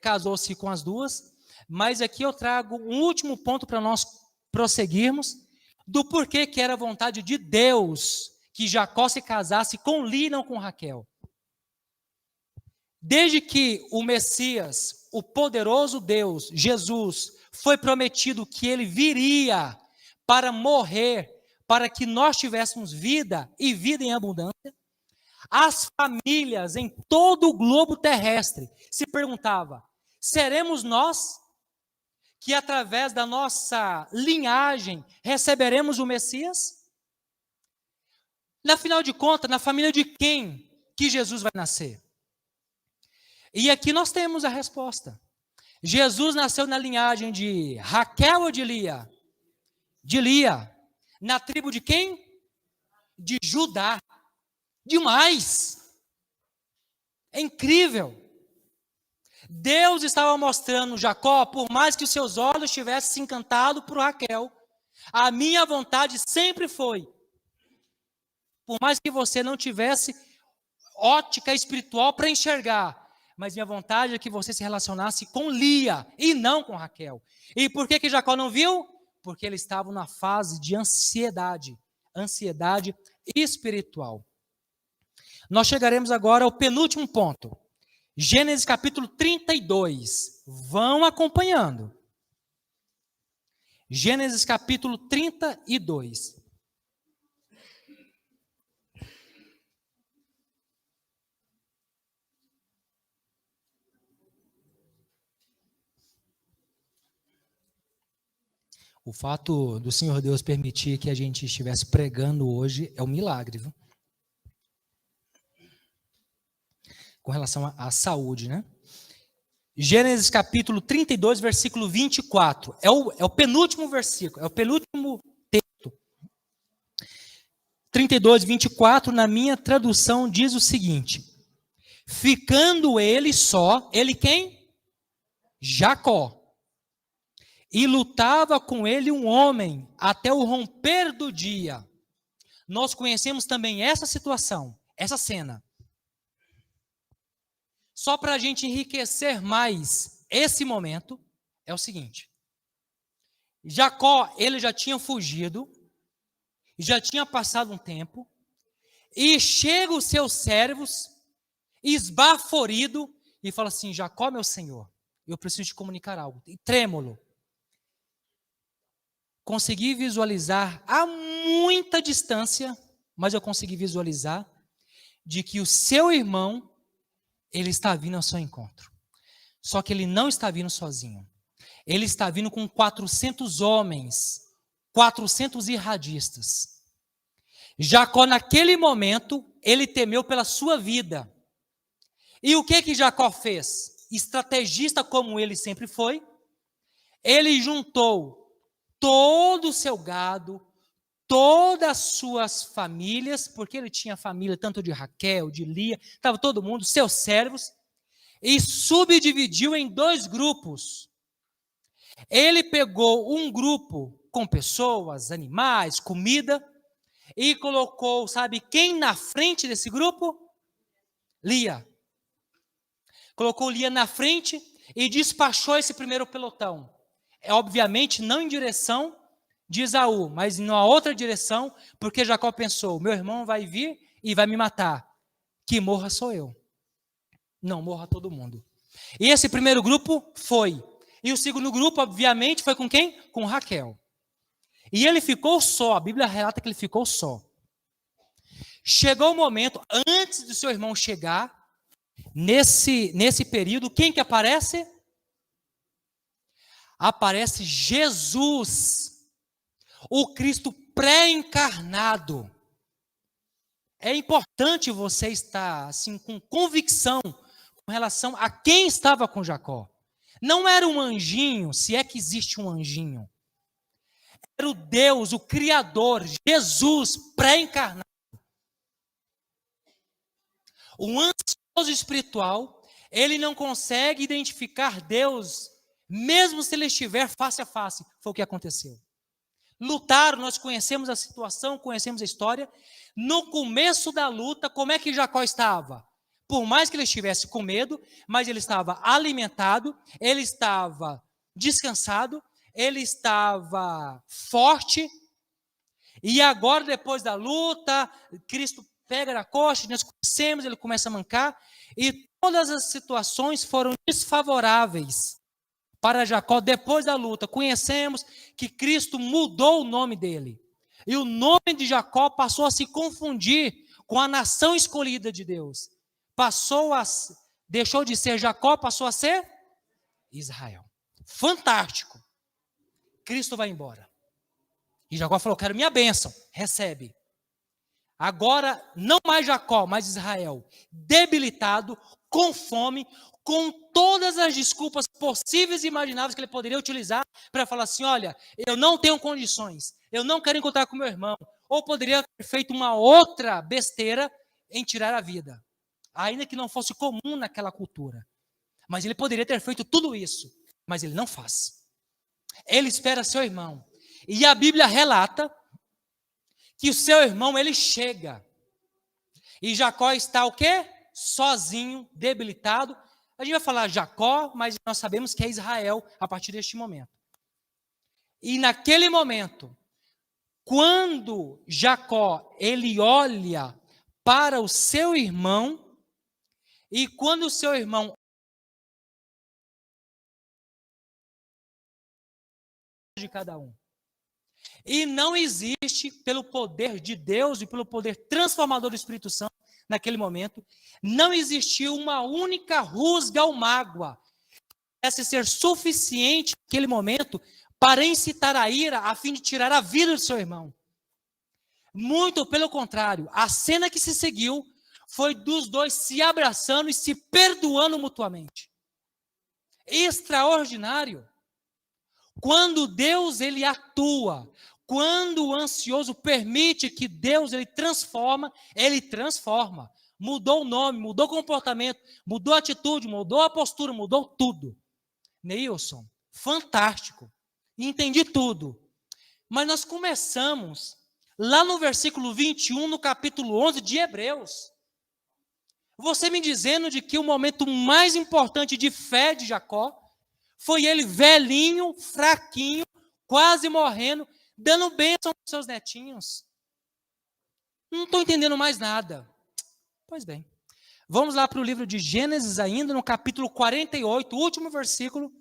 Speaker 1: casou-se com as duas, mas aqui eu trago um último ponto para nós prosseguirmos, do porquê que era vontade de Deus que Jacó se casasse com Lia e não com Raquel. Desde que o Messias, o poderoso Deus, Jesus, foi prometido que ele viria para morrer, para que nós tivéssemos vida e vida em abundância, as famílias em todo o globo terrestre se perguntavam, seremos nós que através da nossa linhagem receberemos o Messias? Afinal de contas, na família de quem que Jesus vai nascer? E aqui nós temos a resposta. Jesus nasceu na linhagem de Raquel ou de Lia? De Lia. Na tribo de quem? De Judá. Demais. É incrível. Deus estava mostrando Jacó, por mais que os seus olhos tivessem se encantado por Raquel, a minha vontade sempre foi, por mais que você não tivesse ótica espiritual para enxergar, mas minha vontade é que você se relacionasse com Lia e não com Raquel. E por que Jacó não viu? Porque ele estava na fase de ansiedade espiritual. Nós chegaremos agora ao penúltimo ponto. Gênesis capítulo 32. Vão acompanhando. Gênesis capítulo 32. O fato do Senhor Deus permitir que a gente estivesse pregando hoje é um milagre, viu? Com relação à saúde, né? Gênesis capítulo 32, versículo 24. É o penúltimo versículo, é o penúltimo texto. 32, 24, na minha tradução, diz o seguinte: ficando ele só, ele quem? Jacó. E lutava com ele um homem até o romper do dia. Nós conhecemos também essa situação, essa cena. Só para a gente enriquecer mais esse momento, é o seguinte. Jacó, ele já tinha fugido, já tinha passado um tempo, e chegam os seus servos, esbaforido, e fala assim, Jacó, meu senhor, eu preciso te comunicar algo. E trêmulo. Consegui visualizar a muita distância, mas eu consegui visualizar de que o seu irmão, ele está vindo ao seu encontro. Só que ele não está vindo sozinho. Ele está vindo com 400 homens, 400 irradistas. Jacó, naquele momento, ele temeu pela sua vida. E o que Jacó fez? Estrategista como ele sempre foi, ele juntou todo o seu gado, todas as suas famílias, porque ele tinha família tanto de Raquel, de Lia, estava todo mundo, seus servos, e subdividiu em 2 grupos. Ele pegou um grupo com pessoas, animais, comida, e colocou, sabe quem na frente desse grupo? Lia. Colocou Lia na frente e despachou esse primeiro pelotão. Obviamente não em direção de Esaú, mas em uma outra direção, porque Jacó pensou, meu irmão vai vir e vai me matar. Que morra sou eu. Não morra todo mundo. E esse primeiro grupo foi. E o segundo grupo, obviamente, foi com quem? Com Raquel. E ele ficou só, a Bíblia relata que ele ficou só. Chegou o momento, antes do seu irmão chegar, nesse período, quem que aparece? Aparece Jesus, o Cristo pré-encarnado. É importante você estar assim com convicção com relação a quem estava com Jacó. Não era um anjinho, se é que existe um anjinho. Era o Deus, o Criador, Jesus pré-encarnado. O ansioso espiritual, ele não consegue identificar Deus, mesmo se ele estiver face a face. Foi o que aconteceu. Lutaram, nós conhecemos a situação, conhecemos a história. No começo da luta, como é que Jacó estava? Por mais que ele estivesse com medo, mas ele estava alimentado, ele estava descansado, ele estava forte. E agora, depois da luta, Cristo pega na costa, nós conhecemos, ele começa a mancar, e todas as situações foram desfavoráveis para Jacó depois da luta. Conhecemos que Cristo mudou o nome dele. E o nome de Jacó passou a se confundir com a nação escolhida de Deus. Deixou de ser Jacó, passou a ser Israel. Fantástico. Cristo vai embora. E Jacó falou, quero minha bênção. Recebe. Agora, não mais Jacó, mas Israel. Debilitado, com fome, com todas as desculpas possíveis e imagináveis que ele poderia utilizar para falar assim, olha, eu não tenho condições, eu não quero encontrar com meu irmão, ou poderia ter feito uma outra besteira em tirar a vida, ainda que não fosse comum naquela cultura. Mas ele poderia ter feito tudo isso, mas ele não faz. Ele espera seu irmão. E a Bíblia relata que o seu irmão, ele chega. E Jacó está o quê? Sozinho, debilitado. A gente vai falar Jacó, mas nós sabemos que é Israel a partir deste momento. E naquele momento, quando Jacó, ele olha para o seu irmão, e quando o seu irmão de cada um. E não existe, pelo poder de Deus e pelo poder transformador do Espírito Santo, naquele momento, não existiu uma única rusga ou mágoa que pudesse ser suficiente naquele momento para incitar a ira a fim de tirar a vida do seu irmão. Muito pelo contrário, a cena que se seguiu foi dos dois se abraçando e se perdoando mutuamente. Extraordinário. Quando Deus ele atua, quando o ansioso permite que Deus ele transforma. Mudou o nome, mudou o comportamento, mudou a atitude, mudou a postura, mudou tudo. Neilson, fantástico. Entendi tudo. Mas nós começamos lá no versículo 21, no capítulo 11 de Hebreus. Você me dizendo de que o momento mais importante de fé de Jacó foi ele velhinho, fraquinho, quase morrendo, dando bênção aos seus netinhos. Não estou entendendo mais nada. Pois bem, vamos lá para o livro de Gênesis ainda, no capítulo 48, último versículo.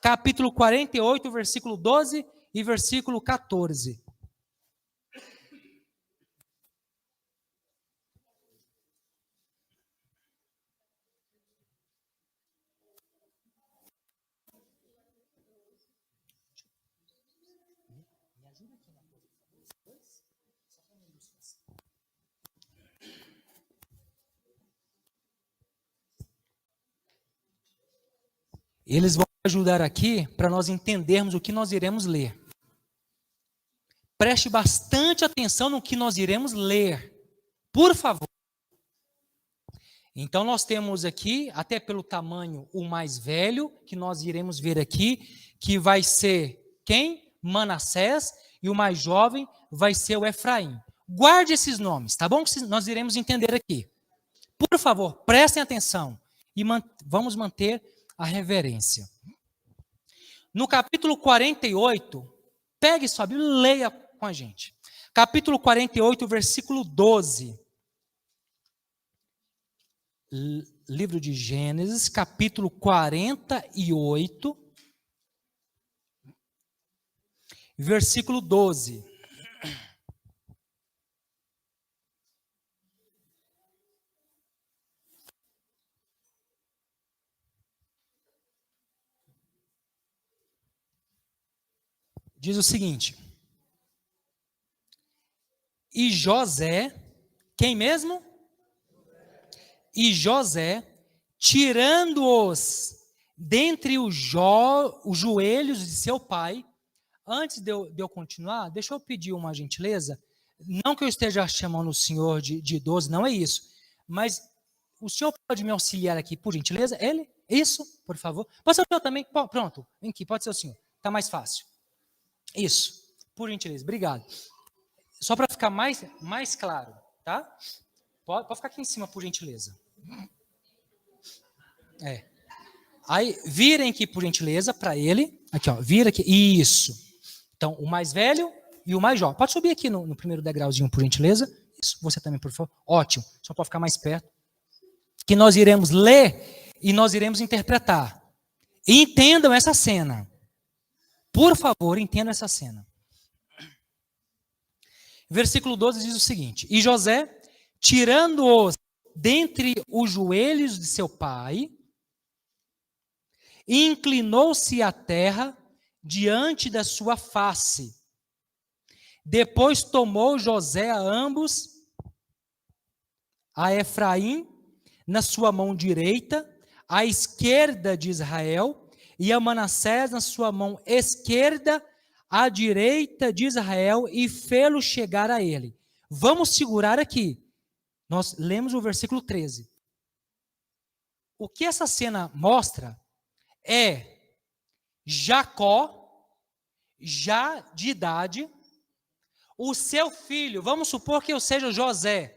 Speaker 1: Capítulo 48, versículo 12 e versículo 14. Eles vão ajudar aqui para nós entendermos o que nós iremos ler. Preste bastante atenção no que nós iremos ler, por favor. Então nós temos aqui, até pelo tamanho, o mais velho, que nós iremos ver aqui, que vai ser quem? Manassés, e o mais jovem vai ser o Efraim. Guarde esses nomes, tá bom? Nós iremos entender aqui. Por favor, prestem atenção e vamos manter a reverência. No capítulo 48, pegue sua Bíblia e leia com a gente. Capítulo 48, versículo 12. livro de Gênesis, capítulo 48, versículo 12. Diz o seguinte: e José, quem mesmo? E José, tirando-os dentre os joelhos de seu pai. Antes de eu continuar, deixa eu pedir uma gentileza. Não que eu esteja chamando o senhor de idoso, não é isso. Mas o senhor pode me auxiliar aqui, por gentileza? Ele? Isso, por favor. Pode ser o senhor também? Pronto, vem aqui, pode ser o senhor. Está mais fácil. Isso, por gentileza, obrigado. Só para ficar mais claro, tá? Pode ficar aqui em cima, por gentileza. Aí, virem aqui, por gentileza, para ele. Aqui, ó, vira aqui. Isso. Então, o mais velho e o mais jovem. Pode subir aqui no primeiro degrauzinho, por gentileza. Isso, você também, por favor. Ótimo. Só para ficar mais perto. Que nós iremos ler e nós iremos interpretar. Entendam essa cena. Por favor, entendam essa cena. Versículo 12 diz o seguinte: e José, tirando-os dentre os joelhos de seu pai, inclinou-se à terra diante da sua face. Depois tomou José a ambos, a Efraim na sua mão direita, à esquerda de Israel, e a Manassés na sua mão esquerda, à direita de Israel, e fê-lo chegar a ele. Vamos segurar aqui. Nós lemos o versículo 13. O que essa cena mostra é Jacó, já de idade, o seu filho, vamos supor que eu seja José.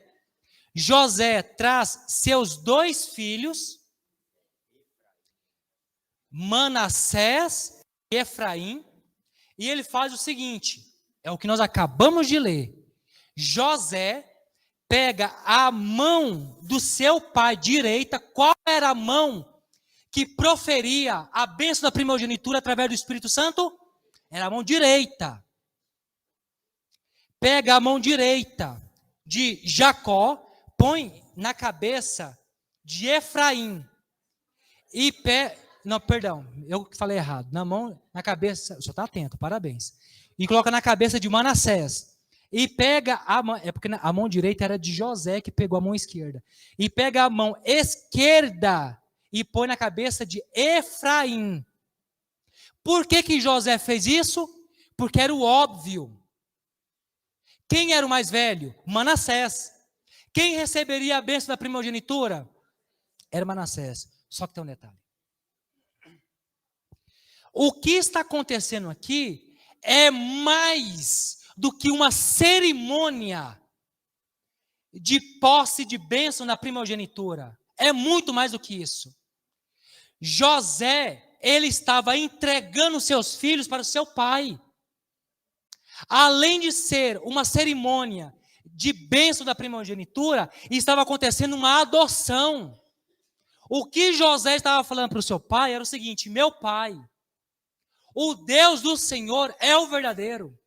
Speaker 1: José traz seus 2 filhos, Manassés e Efraim, e ele faz o seguinte, é o que nós acabamos de ler. José pega a mão do seu pai direita. Qual era a mão que proferia a bênção da primogenitura através do Espírito Santo? Era a mão direita. Pega a mão direita de Jacó, põe na cabeça de Efraim. Não, perdão, eu falei errado. Na cabeça, o senhor está atento, parabéns. E coloca na cabeça de Manassés. E pega a mão, é porque a mão direita era de José, que pegou a mão esquerda. E pega a mão esquerda e põe na cabeça de Efraim. Por que José fez isso? Porque era o óbvio. Quem era o mais velho? Manassés. Quem receberia a bênção da primogenitura? Era Manassés. Só que tem um detalhe. O que está acontecendo aqui é mais do que uma cerimônia de posse de bênção na primogenitura. É muito mais do que isso. José, ele estava entregando seus filhos para o seu pai. Além de ser uma cerimônia de bênção da primogenitura, estava acontecendo uma adoção. O que José estava falando para o seu pai era o seguinte: meu pai, o Deus do Senhor é o verdadeiro.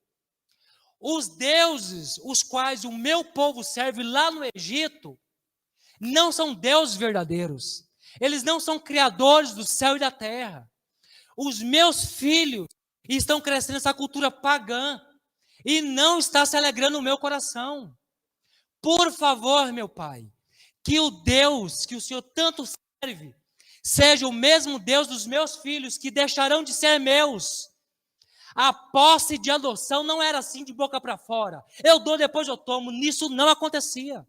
Speaker 1: Os deuses os quais o meu povo serve lá no Egito não são deuses verdadeiros. Eles não são criadores do céu e da terra. Os meus filhos estão crescendo nessa cultura pagã e não está se alegrando o meu coração. Por favor, meu pai, que o Deus que o Senhor tanto serve seja o mesmo Deus dos meus filhos, que deixarão de ser meus. A posse de adoção não era assim de boca para fora. Eu dou, depois eu tomo. Nisso não acontecia.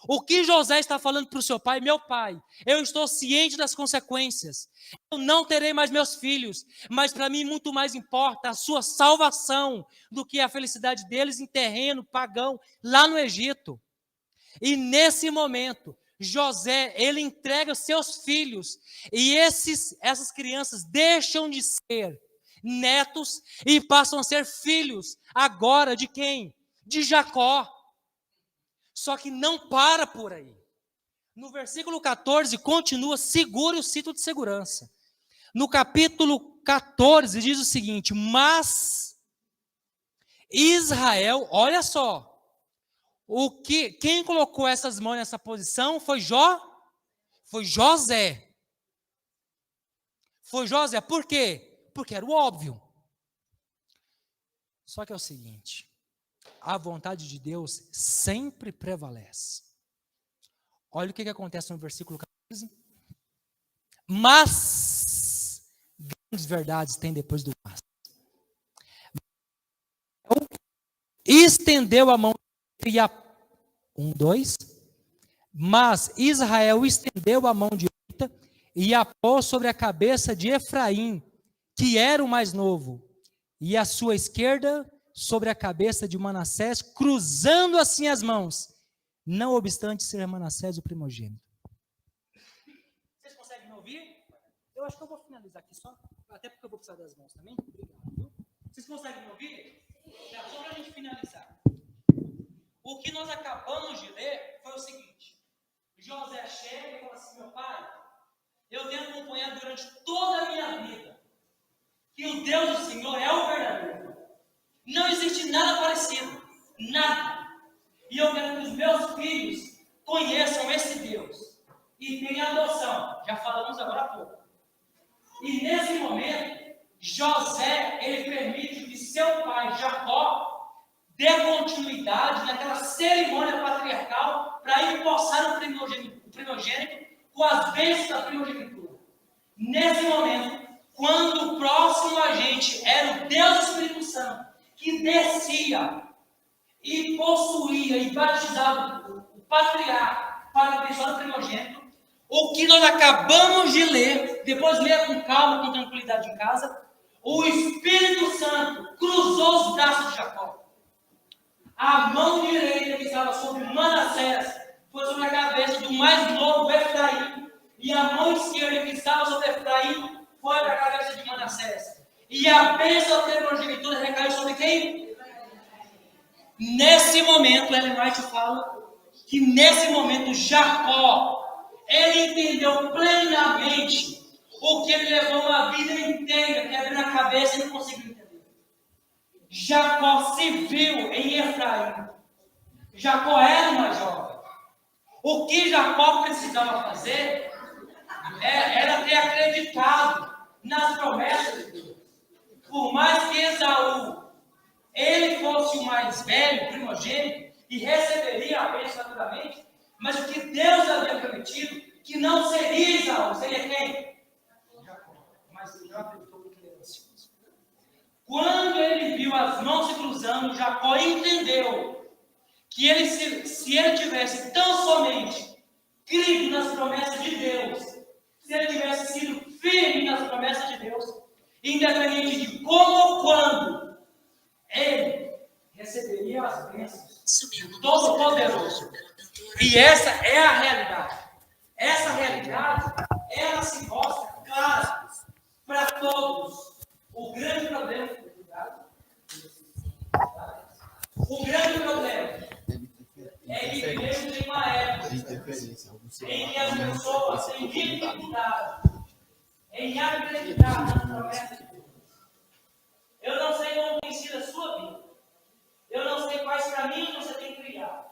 Speaker 1: O que José está falando para o seu pai? Meu pai, eu estou ciente das consequências. Eu não terei mais meus filhos, mas para mim muito mais importa a sua salvação do que a felicidade deles em terreno pagão lá no Egito. E nesse momento, José, ele entrega seus filhos e essas crianças deixam de ser netos e passam a ser filhos agora de quem? De Jacó. Só que não para por aí. No versículo 14, continua, segure o cinto de segurança. No capítulo 14, diz o seguinte: mas Israel, olha só, quem colocou essas mãos nessa posição foi José. Foi José, por quê? Porque era o óbvio. Só que é o seguinte, a vontade de Deus sempre prevalece. Olha o que acontece no versículo 14. Mas, grandes verdades tem depois do mas. Estendeu a mão e a... 1, 2. Mas Israel estendeu a mão direita e a pôs sobre a cabeça de Efraim, que era o mais novo, e a sua esquerda sobre a cabeça de Manassés, cruzando assim as mãos, não obstante ser Manassés o primogênito. Vocês conseguem me ouvir? Eu acho que eu vou finalizar aqui só, até porque eu vou precisar das mãos também. Obrigado, viu? Vocês conseguem me ouvir? Só para a gente finalizar. O que nós acabamos de ler foi o seguinte: José chega e fala assim: meu pai, eu tenho acompanhado durante toda a minha vida que o Deus do Senhor é o verdadeiro. Não existe nada parecido, nada. E eu quero que os meus filhos conheçam esse Deus e tenham adoção. Já falamos agora há pouco. E nesse momento, José, ele permite que seu pai, Jacó, dê continuidade naquela cerimônia patriarcal para empossar o primogênito com as bênçãos da primogenitura. Nesse momento, quando o próximo agente era o Deus do Espírito Santo, que descia e possuía e batizava o patriarca para abençoar o primogênito, o que nós acabamos de ler, depois leia com calma, com tranquilidade em casa, o Espírito Santo cruzou os braços de Jacó. A mão direita que estava sobre Manassés foi sobre a cabeça do mais novo Efraim, e a mão esquerda que estava sobre Efraim foi para a cabeça de Manassés. E a bênção da primogenitura recaiu sobre quem? Nesse momento, Ellen White fala que nesse momento Jacó, ele entendeu plenamente o que ele levou uma vida inteira quebrando a cabeça e não conseguiu entender. Jacó se viu em Efraim. Jacó era uma jovem. O que Jacó precisava fazer era ter acreditado nas promessas de Deus. Por mais que Esaú ele fosse o mais velho, primogênito, e receberia a bênção naturalmente, mas o que Deus havia prometido, que não seria Esaú, seria quem? Jacó. Mas ele não acreditou porque ele era ansioso. Quando ele viu as mãos se cruzando, Jacó entendeu que ele, se ele tivesse tão somente crido nas promessas de Deus, se ele tivesse sido firme nas promessas de Deus, independente de como ou quando, ele receberia as bênçãos do Todo-Poderoso. E essa é a realidade. Essa realidade, ela se mostra clara para todos. O grande problema é que vivemos em uma época em que as pessoas têm dificuldade em acreditar nas promessas de Deus. Eu não sei como tem sido a sua vida. Eu não sei quais caminhos você tem que criar.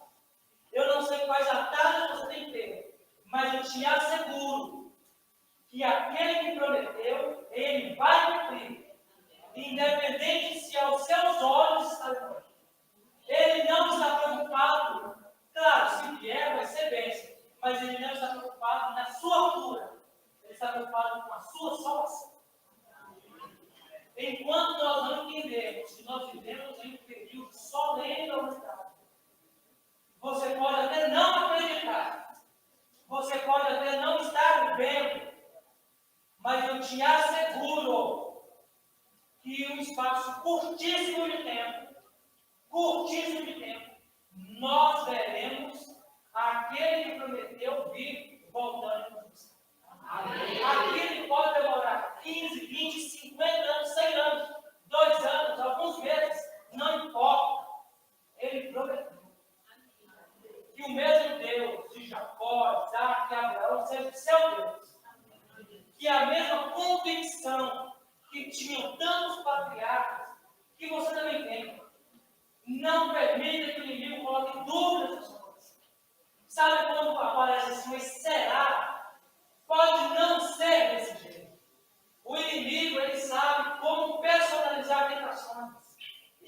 Speaker 1: Eu não sei quais atalhos você tem que ter. Mas eu te asseguro que aquele que prometeu, ele vai cumprir. Independente se aos seus olhos está longe. Ele não está preocupado. Claro, se vier vai ser bênção. Mas ele não está preocupado na sua cura. Ele está preocupado com a sua salvação. Enquanto nós não entendemos que nós vivemos em um período solene da humanidade, você pode até não acreditar, você pode até não estar vendo, mas eu te asseguro que um espaço curtíssimo de tempo, nós veremos aquele que prometeu vir voltando. Aquilo pode demorar 15, 20, 50 anos, 100 anos, 2 anos, alguns meses, não importa. Ele prometeu que o mesmo Deus de Jacó, Isaac,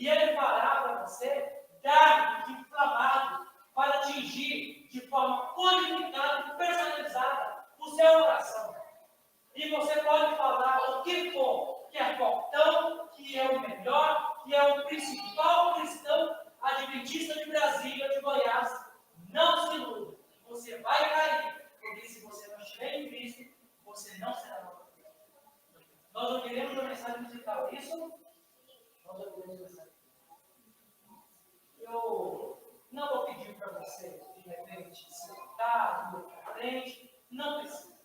Speaker 2: E ele fará para você dardo inflamado para atingir de forma codificada e personalizada o seu coração. E você pode falar o que for, que é fortão, que é o melhor, que é o principal cristão adventista de Brasília, de Goiás. Não se iluda, você vai cair, porque se você não estiver em Cristo, você não será nova criatura. Nós ouviremos a mensagem musical, isso? Nós ouviremos a mensagem. Eu não vou pedir para você, de repente, se levantar, ir para frente, não precisa.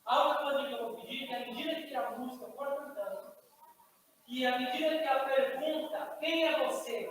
Speaker 2: A única coisa que eu vou pedir é que, à medida que a música for cantando, e à medida que ela pergunta quem é você,